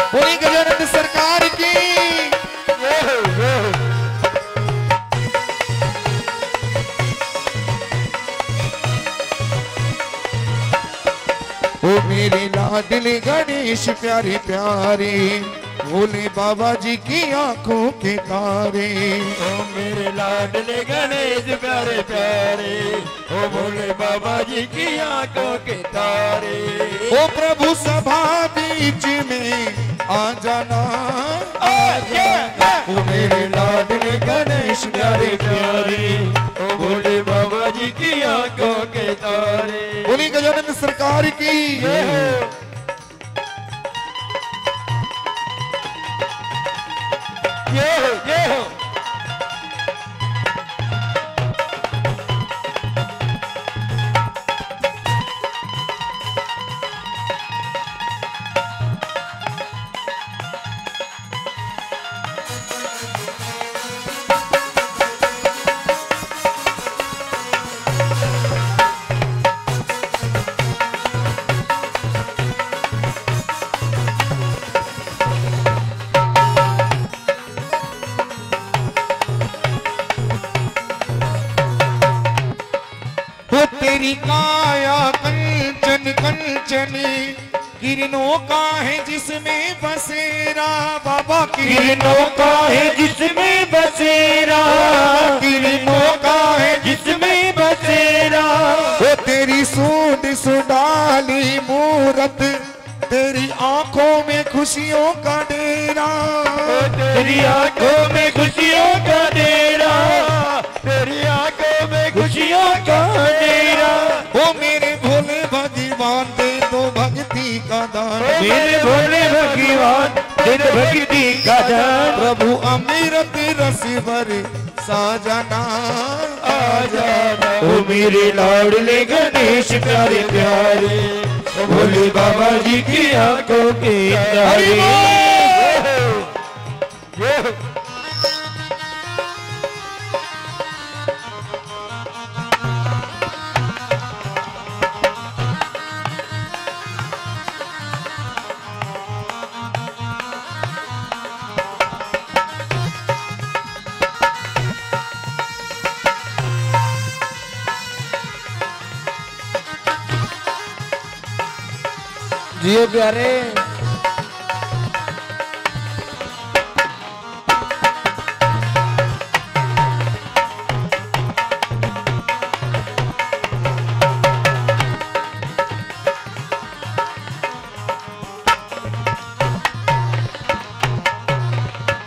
बोली गजानंद सरकार की। ओ मेरे लाडले गणेश प्यारे प्यारे, भोले बाबा जी की आंखों के तारे। ओ मेरे लाडले गणेश प्यारे प्यारे, ओ भोले बाबा जी की आंखों के तारे। ओ प्रभु सभा बीच में आ जाना, आ जाना। ओ मेरे लाडले गणेश प्यारे प्यारे, ओ भोले बाबा जी की आंखों के तारे। बोली गजानंद सरकार की। ये हो। तेरी काया कंचन कंचनी, किरणों का है जिसमें बसेरा। बाबा किरणों का है जिसमें बसेरा, किरणों का है जिसमें बसेरा। वो तेरी सूंड सुडाली मूरत, तेरी आंखों में खुशियों का डेरा। तेरी आंखों में खुशियों का डेरा, तेरी आंखों में खुशियों का डेरा। ओ मेरे भोले भगवान दे दो भक्ति का दान, मेरे भोले भगवान दे दो भक्ति का दान। प्रभु अमृत रस भर साजना, आ जाना। ओ मेरे लाडले गणेश प्यारे प्यारे, ओ भोले बाबा जी की आंखों के तारे। जियो प्यारे।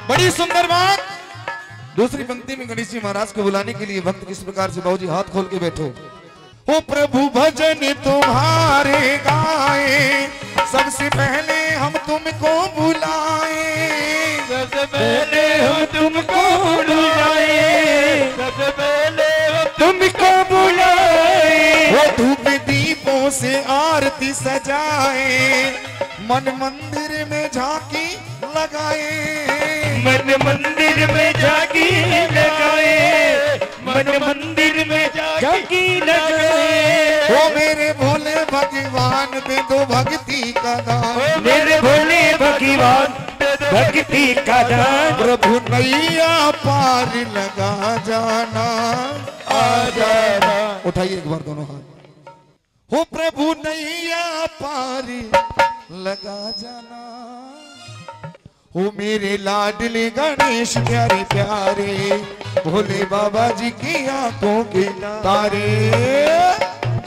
बड़ी सुंदर बात। दूसरी पंक्ति में गणेश जी महाराज को बुलाने के लिए भक्त किस प्रकार से बाबूजी हाथ खोल के बैठो। ओ प्रभु भजन तुम्हारे गाए, सबसे पहले हम तुमको बुलाए। सबसे पहले हम तुमको बुलाए, सबसे पहले हम तुमको बुलाए। वो धूप दीपों से आरती सजाए, मन मंदिर में झांकी लगाए। मन मंदिर में झांकी लगाए, मन मंदिर में झांकी लगाए। ओ मेरे भोले भगवान दे दो भक्ति का दान, मेरे भोले भगवान भक्ति का दान। प्रभु नैया पार लगा जाना, आ जाना। उठाइए एक बार दोनों हाथ। हो प्रभु नैया पार लगा जाना। हो मेरे लाडले गणेश प्यारे प्यारे, भोले बाबा जी की आंखों के तारे।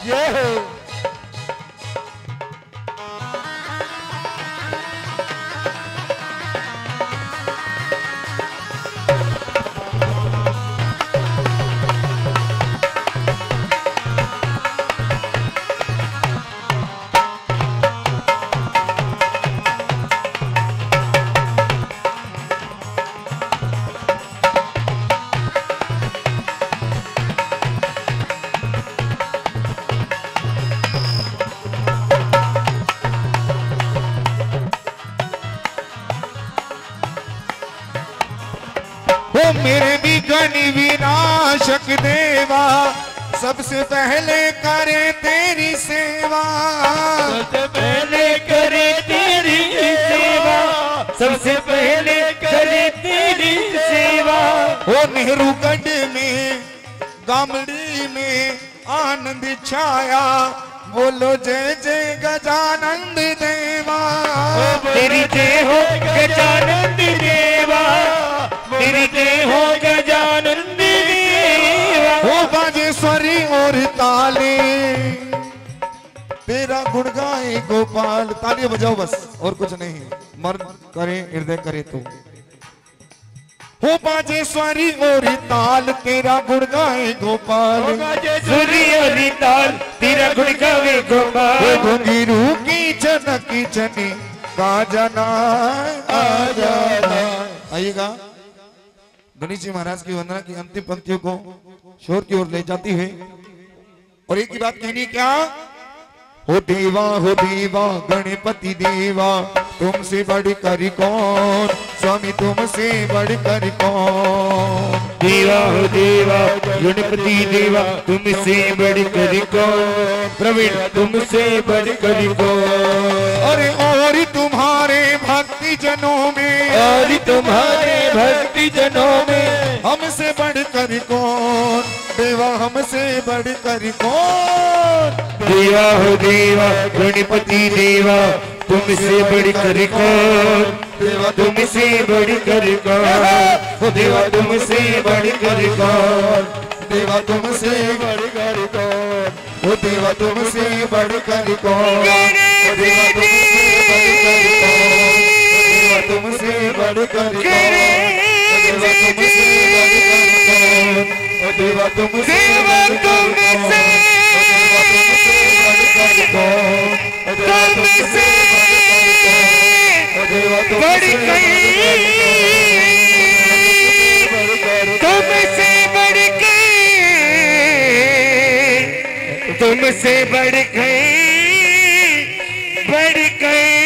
ये हो। मेरे विघ्न विनाशक देवा, सबसे पहले करे तेरी सेवा। सबसे पहले करे तेरी सेवा, नेहरू गढ़ में गामड़ी में आनंद छाया, बोलो जय जय गजानंद देवा। तेरी जय हो गजानंद देवा, तेरी जय हो गजानंद देवा। हो बाजेश्वरी और ताले, तेरा गुण गाए गोपाल। तालियां बजाओ बस, और कुछ नहीं, मर्द करे हृदय करे तो। हो बाजेश्वरी और ताल, तेरा गुण गाए गोपाल। बाजेश्वरी और ताल, तेरा गुण गावे गोपाल। घुंघरू की चनकी चनी का जाना आ जाना। आइएगा, गणेश जी महाराज की वंदना की अंतिम पंक्तियों को शोर की ओर ले जाती है। और एक ही बात कहनी, क्या हो देवा गणपति देवा, तुमसे बढ़कर कौन, स्वामी तुमसे बढ़कर कौन। देवा हो देवा गणपति देवा, तुमसे बढ़कर कौन, प्रवीण तुमसे बढ़कर कौन। अरे और तुम्हारे भक्ति जनों में, और तुम्हारे भक्ति जनों में, हमसे बढ़कर कौन, देवा हमसे बढ़कर कौन। देवा हो देवा गणपति देवा, तुमसे बढ़कर कौन, देवा तुमसे बढ़कर कौन। देवा तुमसे बढ़कर कौन, देवा तुमसे बढ़कर कौन। ओ देवा तुमसे बढ़कर कौन। देवा तुमसे बढ़कर कौन। देवा तुमसे बढ़कर कौन। देवा तुमसे बढ़कर कौन। तुमसे देवा तुमसे तुमसे बढ़ गए